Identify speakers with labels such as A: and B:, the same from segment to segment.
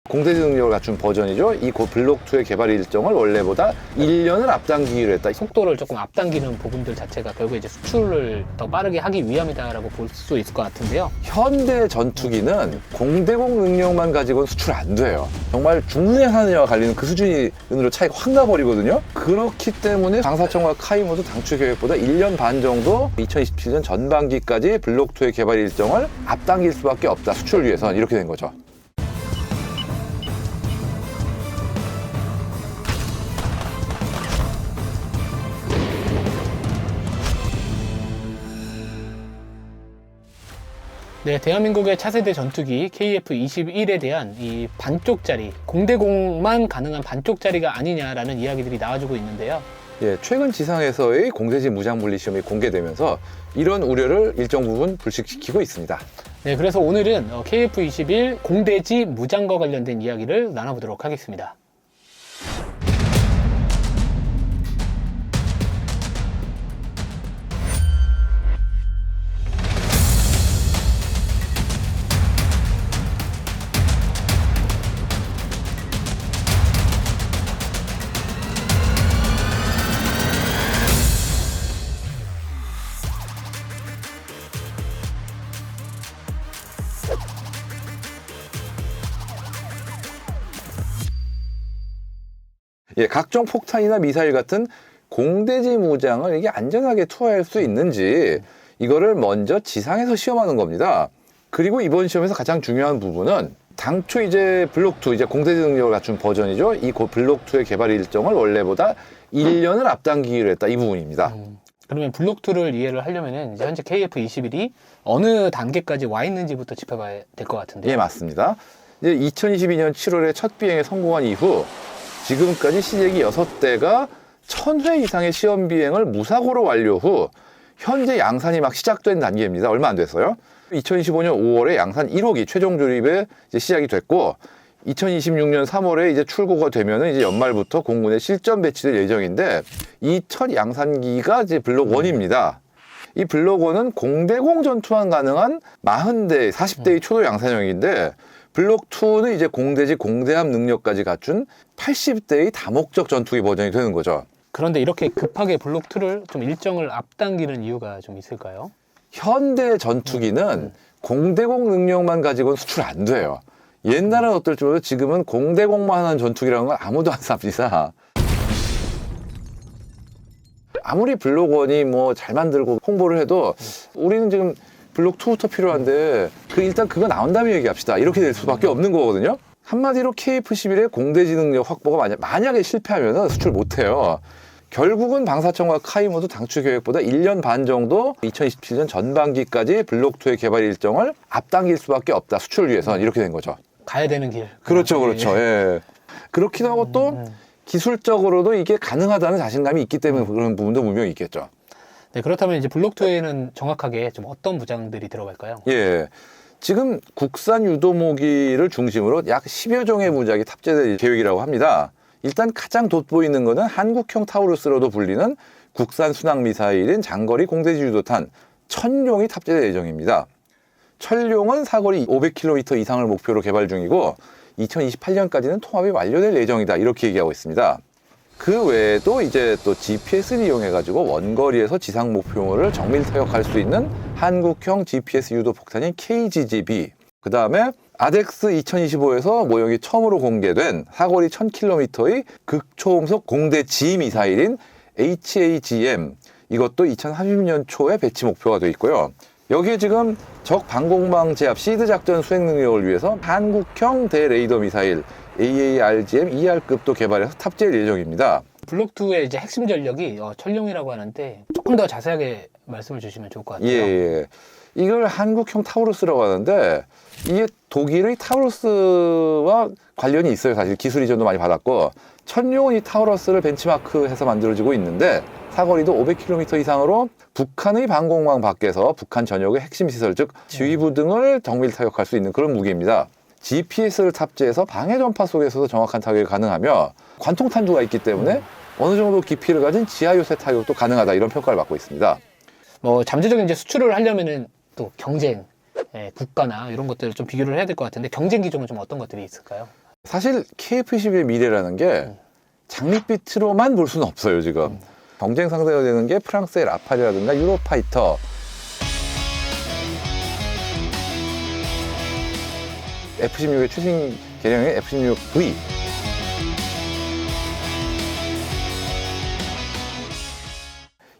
A: 공대지 능력을 갖춘 버전이죠. 이 블록2의 개발 일정을 원래보다 1년을 앞당기기로 했다.
B: 속도를 조금 앞당기는 부분들 자체가 결국에 이제 수출을 더 빠르게 하기 위함이다라고 볼 수 있을 것 같은데요.
A: 현대 전투기는 공대공 능력만 가지고는 수출 안 돼요. 정말 중국에사느냐와 갈리는 그 수준으로 차이가 확 나버리거든요. 그렇기 때문에 방사청과 카이모도 당초 계획보다 1년 반 정도 2027년 전반기까지 블록2의 개발 일정을 앞당길 수밖에 없다. 수출을 위해서는 이렇게 된 거죠.
B: 네, 대한민국의 차세대 전투기 KF-21에 대한 이 반쪽짜리, 공대공만 가능한 반쪽짜리가 아니냐라는 이야기들이 나와주고 있는데요.
A: 예, 최근 지상에서의 공대지 무장 분리 시험이 공개되면서 이런 우려를 일정 부분 불식시키고 있습니다.
B: 네, 그래서 오늘은 KF-21 공대지 무장과 관련된 이야기를 나눠보도록 하겠습니다.
A: 예, 각종 폭탄이나 미사일 같은 공대지 무장을 이게 안전하게 투하할 수 있는지 이거를 먼저 지상에서 시험하는 겁니다. 그리고 이번 시험에서 가장 중요한 부분은 당초 이제 블록2, 이제 공대지 능력을 갖춘 버전이죠. 이 블록2의 개발 일정을 원래보다 1년을 앞당기기로 했다. 이 부분입니다.
B: 그러면 블록2를 이해를 하려면 이제 현재 KF-21이 어느 단계까지 와 있는지부터 짚어봐야 될 것 같은데요.
A: 예, 맞습니다. 이제 2022년 7월에 첫 비행에 성공한 이후 지금까지 시제기 6대가 1000회 이상의 시험 비행을 무사고로 완료 후 현재 양산이 막 시작된 단계입니다. 얼마 안 됐어요. 2025년 5월에 양산 1호기 최종 조립에 이제 시작이 됐고 2026년 3월에 이제 출고가 되면은 이제 연말부터 공군에 실전 배치될 예정인데 이 첫 양산기가 이제 블록 1입니다. 이 블록 1은 공대공 전투만 가능한 40대, 40대의 초도 양산형인데 블록 2는 이제 공대지 공대함 능력까지 갖춘 80대의 다목적 전투기 버전이 되는 거죠.
B: 그런데 이렇게 급하게 블록2를 좀 일정을 앞당기는 이유가 좀 있을까요?
A: 현대 전투기는 공대공 능력만 가지고는 수출 안 돼요. 옛날은 어떨지 몰라도 지금은 공대공만 하는 전투기라는 건 아무도 안 삽니다. 아무리 블록 1이 뭐 잘 만들고 홍보를 해도 우리는 지금 블록 2부터 필요한데 일단 그거 나온 다음에 얘기합시다. 이렇게 될 수밖에 없는 거거든요. 한마디로 KF-11의 공대지 능력 확보가 만약에 실패하면 수출 못해요. 결국은 방사청과 카이모도 당초 계획보다 1년 반 정도 2027년 전반기까지 블록2의 개발 일정을 앞당길 수밖에 없다. 수출을 위해서는 이렇게 된 거죠.
B: 가야 되는 길.
A: 그렇죠, 그렇죠. 예. 그렇기도 하고 또 기술적으로도 이게 가능하다는 자신감이 있기 때문에 그런 부분도 분명히 있겠죠.
B: 네, 그렇다면 이제 블록2에는 정확하게 좀 어떤 무장들이 들어갈까요?
A: 예. 지금 국산 유도무기를 중심으로 약 10여 종의 무장이 탑재될 계획이라고 합니다. 일단 가장 돋보이는 것은 한국형 타우루스로도 불리는 국산 순항미사일인 장거리 공대지 유도탄 천룡이 탑재될 예정입니다. 천룡은 사거리 500km 이상을 목표로 개발 중이고 2028년까지는 통합이 완료될 예정이다. 이렇게 얘기하고 있습니다. 그 외에도 이제 또 GPS를 이용해가지고 원거리에서 지상 목표물을 정밀 타격할 수 있는 한국형 GPS 유도 폭탄인 KGGB. 그 다음에 아덱스 2025에서 모형이 처음으로 공개된 사거리 1000km의 극초음속 공대 지 미사일인 HAGM. 이것도 2030년 초에 배치 목표가 되어 있고요. 여기에 지금 적 방공망 제압 시드 작전 수행 능력을 위해서 한국형 대레이더 미사일 AARGM ER급도 개발해서 탑재할 예정입니다.
B: 블록2의 이제 핵심 전력이 천룡이라고 하는데 조금 더 자세하게 말씀을 주시면 좋을 것 같아요.
A: 예. 이걸 한국형 타우루스라고 하는데 이게 독일의 타우루스와 관련이 있어요. 사실 기술 이전도 많이 받았고 천룡은 이 타우루스를 벤치마크해서 만들어지고 있는데 사거리도 500km 이상으로 북한의 방공망 밖에서 북한 전역의 핵심 시설 즉 지휘부 등을 정밀 타격할 수 있는 그런 무기입니다. GPS를 탑재해서 방해 전파 속에서도 정확한 타격이 가능하며 관통 탄두가 있기 때문에 어느 정도 깊이를 가진 지하 요새 타격도 가능하다 이런 평가를 받고 있습니다.
B: 뭐 잠재적인 이제 수출을 하려면은 또 경쟁, 국가나 이런 것들을 좀 비교를 해야 될 것 같은데 경쟁 기종은 좀 어떤 것들이 있을까요?
A: 사실 KF-21의 미래라는 게 장밋빛으로만 볼 수는 없어요, 지금. 경쟁 상대가 되는 게 프랑스의 라팔이라든가 유로파이터, F-16의 최신 개량의 F-16V.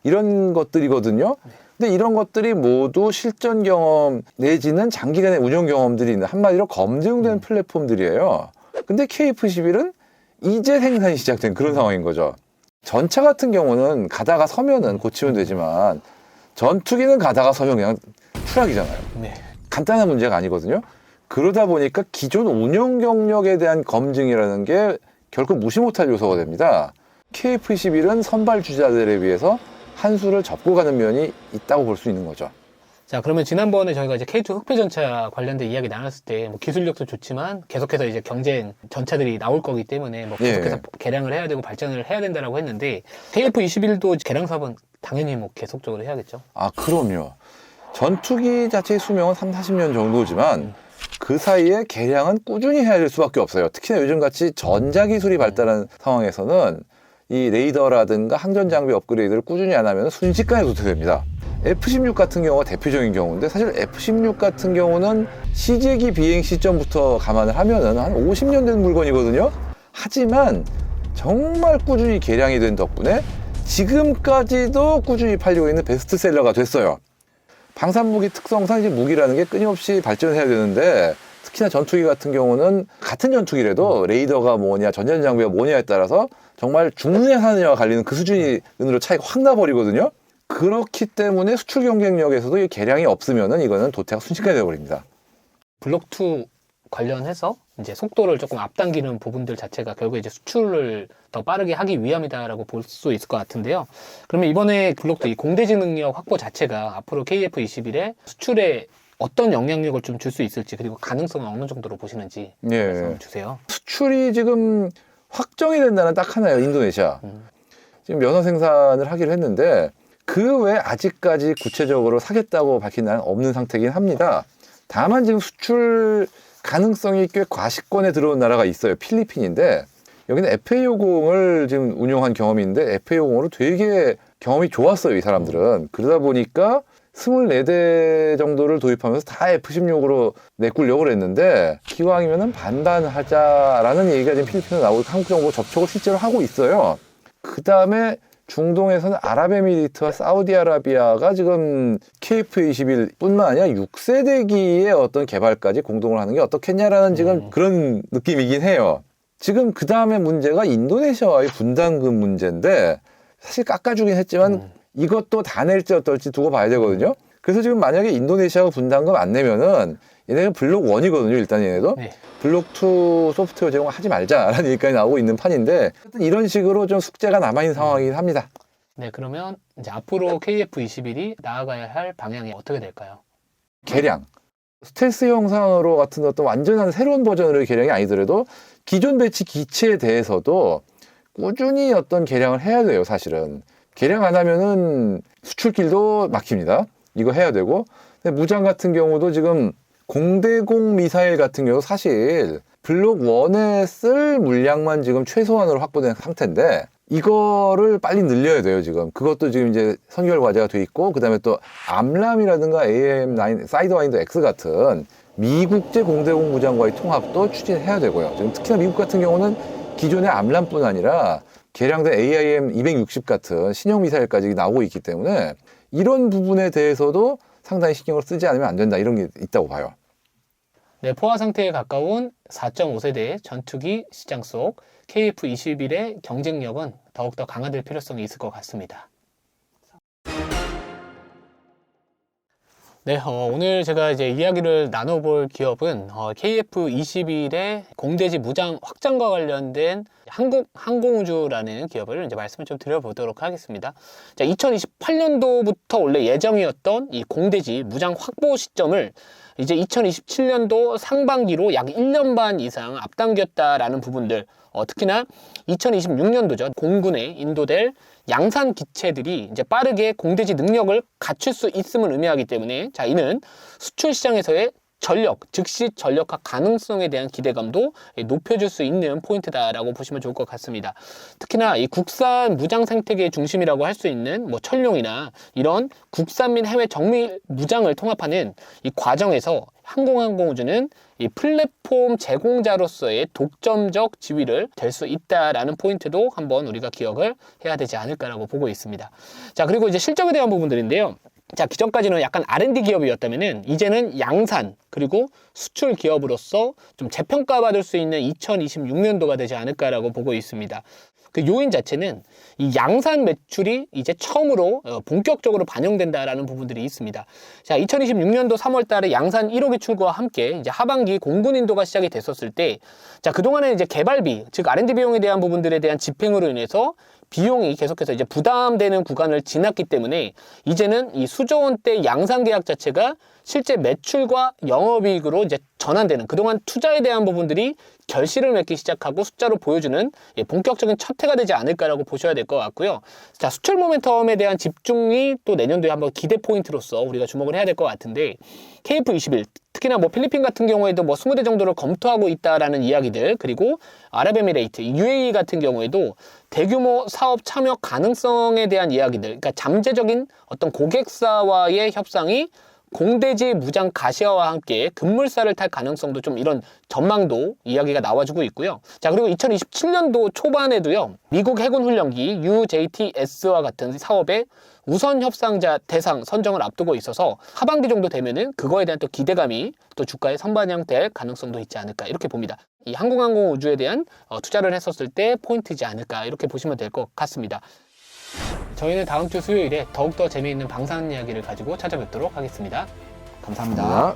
A: 이런 것들이거든요. 근데 이런 것들이 모두 실전 경험 내지는 장기간의 운영 경험들이 있는, 한마디로 검증된 플랫폼들이에요. 근데 KF-11은 이제 생산이 시작된 그런 상황인 거죠. 전차 같은 경우는 가다가 서면은 고치면 되지만 전투기는 가다가 서면 그냥 추락이잖아요.
B: 네.
A: 간단한 문제가 아니거든요. 그러다 보니까 기존 운영 경력에 대한 검증이라는 게 결코 무시 못할 요소가 됩니다. KF-11은 선발 주자들에 비해서 한 수를 접고 가는 면이 있다고 볼 수 있는 거죠.
B: 자, 그러면 지난번에 저희가 이제 K2 흑표전차 관련된 이야기 나눴을 때, 뭐 기술력도 좋지만 계속해서 이제 경쟁 전차들이 나올 거기 때문에 뭐 계속해서 개량을 해야 되고 발전을 해야 된다라고 했는데, KF-21도 개량 사업은 당연히 뭐 계속적으로 해야겠죠.
A: 아, 그럼요. 전투기 자체의 수명은 30-40년 정도지만 그 사이에 개량은 꾸준히 해야 될 수밖에 없어요. 특히나 요즘같이 전자기술이 발달한 상황에서는 이 레이더라든가 항전 장비 업그레이드를 꾸준히 안 하면 순식간에 도태됩니다. F-16 같은 경우가 대표적인 경우인데, 사실 F-16 같은 경우는 시제기 비행 시점부터 감안을 하면은 한 50년 된 물건이거든요. 하지만 정말 꾸준히 개량이 된 덕분에 지금까지도 꾸준히 팔리고 있는 베스트셀러가 됐어요. 방산무기 특성상 이제 무기라는 게 끊임없이 발전을 해야 되는데, 특히나 전투기 같은 경우는 같은 전투기라도 레이더가 뭐냐, 전자장비가 뭐냐에 따라서 정말 죽느냐 사느냐가 갈리는 그 수준으로 차이가 확 나버리거든요. 그렇기 때문에 수출 경쟁력에서도 이 개량이 없으면은 이거는 도태가 순식간에 되어버립니다.
B: 블록2 관련해서 이제 속도를 조금 앞당기는 부분들 자체가 결국 이제 수출을 더 빠르게 하기 위함이다라고 볼 수 있을 것 같은데요. 그러면 이번에 블록2 이 공대지 능력 확보 자체가 앞으로 KF-21의 수출에 어떤 영향력을 좀 줄 수 있을지, 그리고 가능성은 어느 정도로 보시는지 말씀 주세요.
A: 수출이 지금 확정이 된다는 딱 하나예요. 인도네시아. 지금 면허 생산을 하기로 했는데 그 외에 아직까지 구체적으로 사겠다고 밝힌 나라는 없는 상태이긴 합니다. 다만 지금 수출 가능성이 꽤 과시권에 들어온 나라가 있어요. 필리핀인데 여기는 FA50을 지금 운용한 경험이 있는데 FA50으로 되게 경험이 좋았어요, 이 사람들은. 그러다 보니까 24대 정도를 도입하면서 다 F-16으로 내꾸려고 했는데, 기왕이면은 반반 하자라는 얘기가 지금 필리핀에 나오고 한국 정부 접촉을 실제로 하고 있어요. 그 다음에 중동에서는 아랍에미리트와 사우디아라비아가 지금 KF-21 뿐만 아니라 6세대기의 어떤 개발까지 공동으로 하는 게 어떻겠냐라는 지금 그런 느낌이긴 해요. 지금 그 다음에 문제가 인도네시아와의 분담금 문제인데, 사실 깎아주긴 했지만 이것도 다 낼지 어떨지 두고 봐야 되거든요. 그래서 지금 만약에 인도네시아가 분담금 안 내면은 얘네는 블록 1이거든요, 일단 얘네도.
B: 네.
A: 블록 2 소프트웨어 제공을 하지 말자라는 얘기까지 나오고 있는 판인데, 이런 식으로 좀 숙제가 남아있는 상황이긴 합니다.
B: 네, 그러면 이제 앞으로 KF-21이 나아가야 할 방향이 어떻게 될까요?
A: 개량. 스텔스 형상으로 같은 어떤 완전한 새로운 버전으로의 개량이 아니더라도 기존 배치 기체에 대해서도 꾸준히 어떤 개량을 해야 돼요, 사실은. 개량 안 하면은 수출길도 막힙니다. 이거 해야 되고. 근데 무장 같은 경우도 지금 공대공 미사일 같은 경우 사실 블록 1에 쓸 물량만 지금 최소한으로 확보된 상태인데, 이거를 빨리 늘려야 돼요, 지금. 그것도 지금 이제 선결 과제가 돼 있고, 그 다음에 또 암람이라든가 AM9, 사이드와인드 X 같은 미국제 공대공 무장과의 통합도 추진해야 되고요. 지금 특히나 미국 같은 경우는 기존의 암람뿐 아니라 개량된 AIM-260 같은 신형 미사일까지 나오고 있기 때문에 이런 부분에 대해서도 상당히 신경을 쓰지 않으면 안 된다, 이런 게 있다고 봐요.
B: 네, 포화 상태에 가까운 4.5세대 전투기 시장 속 KF-21의 경쟁력은 더욱더 강화될 필요성이 있을 것 같습니다. 네, 오늘 제가 이제 이야기를 나눠볼 기업은 KF-21의 공대지 무장 확장과 관련된 한국항공우주라는 기업을 이제 말씀을 좀 드려보도록 하겠습니다. 자, 2028년도부터 원래 예정이었던 이 공대지 무장 확보 시점을 이제 2027년도 상반기로 약 1년 반 이상 앞당겼다라는 부분들, 특히나 2026년도죠. 공군에 인도될 양산 기체들이 이제 빠르게 공대지 능력을 갖출 수 있음을 의미하기 때문에, 자, 이는 수출 시장에서의 즉시 전력화 가능성에 대한 기대감도 높여줄 수 있는 포인트다라고 보시면 좋을 것 같습니다. 특히나 이 국산 무장 생태계의 중심이라고 할 수 있는 뭐 철룡이나 이런 국산 및 해외 정밀 무장을 통합하는 이 과정에서 항공우주는 이 플랫폼 제공자로서의 독점적 지위를 될 수 있다라는 포인트도 한번 우리가 기억을 해야 되지 않을까라고 보고 있습니다. 자, 그리고 이제 실적에 대한 부분들인데요. 자, 기존까지는 약간 R&D 기업이었다면은 이제는 양산 그리고 수출 기업으로서 좀 재평가받을 수 있는 2026년도가 되지 않을까라고 보고 있습니다. 그 요인 자체는 이 양산 매출이 이제 처음으로 본격적으로 반영된다라는 부분들이 있습니다. 자, 2026년도 3월 달에 양산 1호기 출고와 함께 이제 하반기 공군 인도가 시작이 됐었을 때, 자, 그동안에 이제 개발비, 즉 R&D 비용에 대한 부분들에 대한 집행으로 인해서 비용이 계속해서 이제 부담되는 구간을 지났기 때문에 이제는 이 수조 원대 양산 계약 자체가 실제 매출과 영업이익으로 이제 전환되는, 그동안 투자에 대한 부분들이 결실을 맺기 시작하고 숫자로 보여주는 본격적인 첫 해가 되지 않을까라고 보셔야 될 것 같고요. 자, 수출 모멘텀에 대한 집중이 또 내년도에 한번 기대 포인트로서 우리가 주목을 해야 될 것 같은데, KF-21 특히나 뭐 필리핀 같은 경우에도 뭐 20대 정도를 검토하고 있다라는 이야기들, 그리고 아랍에미레이트, UAE 같은 경우에도 대규모 사업 참여 가능성에 대한 이야기들, 그러니까 잠재적인 어떤 고객사와의 협상이 공대지 무장 가시화와 함께 급물살을 탈 가능성도 좀, 이런 전망도 이야기가 나와주고 있고요. 자, 그리고 2027년도 초반에도요, 미국 해군 훈련기 UJTS와 같은 사업의 우선 협상자 대상 선정을 앞두고 있어서 하반기 정도 되면은 그거에 대한 또 기대감이 또 주가에 선반영될 가능성도 있지 않을까, 이렇게 봅니다. 이 항공우주에 대한 투자를 했었을 때 포인트지 않을까, 이렇게 보시면 될 것 같습니다. 저희는 다음 주 수요일에 더욱더 재미있는 방산 이야기를 가지고 찾아뵙도록 하겠습니다. 감사합니다.